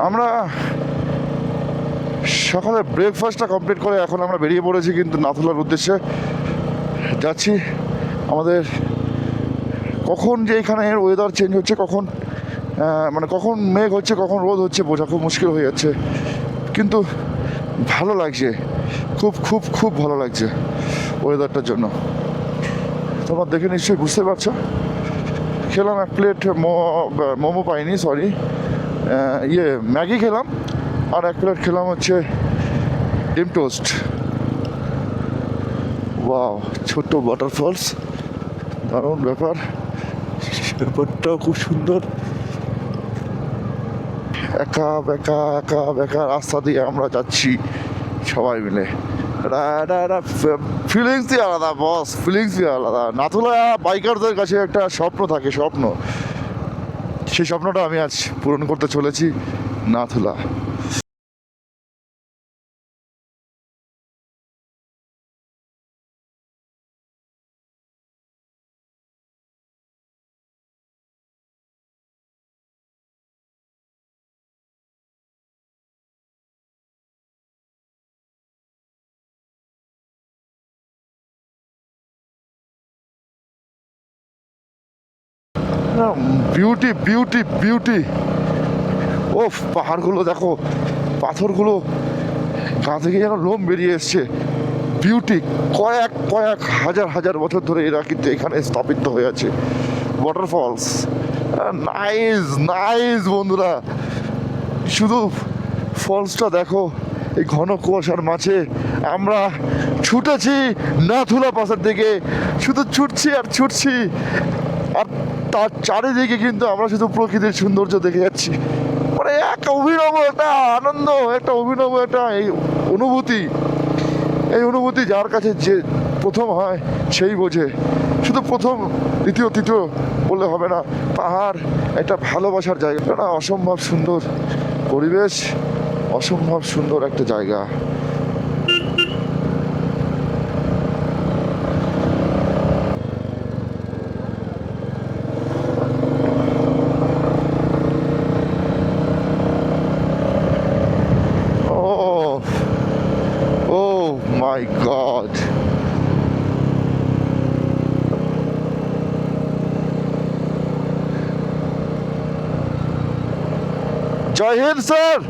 আমরা সকালে ব্রেকফাস্টটা কমপ্লিট করে এখন আমরা বেরিয়ে পড়েছি কিন্তু নাথুলার উদ্দেশ্যে যাচ্ছি। আমাদের কখন যে এখানে ওয়েদার চেঞ্জ হচ্ছে, কখন মানে কখন মেঘ হচ্ছে কখন রোদ হচ্ছে বোঝা খুব মুশকিল হয়ে যাচ্ছে, কিন্তু ভালো লাগছে, খুব খুব খুব ভালো লাগছে ওয়েদারটার জন্য। তোমরা দেখে নিশ্চয়ই বুঝতে পারছো। খেলাম এক প্লেট মোমো পাইনি, সরি, ম্যাগি খেলাম, আর এক প্লেট খেলাম হচ্ছে ডিম টোস্ট। ওয়াও, ছোট্ট ওয়াটারফলস, দারুণ ব্যাপার, ব্যাপারটাও খুব সুন্দর। একা বেকা একা বেকা রাস্তা দিয়ে আমরা যাচ্ছি সবাই মিলে। ফিলিংসই আলাদা বস, ফিলিংসই আলাদা। নাথুলা বাইকারদের কাছে একটা স্বপ্ন থাকে, স্বপ্ন, সেই স্বপ্নটা আমি আজ পূরণ করতে চলেছি। Nathula beauty beauty beauty. ও পাহাড়গুলো দেখো, পাথরগুলো গা থেকে যেন লোম বেরিয়ে এসছে। বিউটি, কয়েক কয়েক হাজার হাজার বছর ধরে এরা কিন্তু এখানে স্থাপিত হয়ে আছে। ওয়াটারফলস, নাইস নাইস বন্ধুরা, শুধু ফলসটা দেখো। এই ঘন কুয়াশার মাঝে আমরা ছুটেছি নাথুলা পাশের দিকে, শুধু ছুটছি আর ছুটছি, আর তার চারিদিকে কিন্তু আমরা শুধু প্রকৃতির সৌন্দর্য দেখে যাচ্ছি। মানে এক অভিনব একটা আনন্দ, একটা অভিনব একটা এই অনুভূতি। এই অনুভূতি যার কাছে যে প্রথম হয় সেই বোঝে। শুধু প্রথম দ্বিতীয় তৃতীয় বললে হবে না, পাহাড় একটা ভালোবাসার জায়গা, একটা অসম্ভব সুন্দর পরিবেশ, অসম্ভব সুন্দর একটা জায়গা। ও ও মাই গড, জয় হিন্দ স্যার।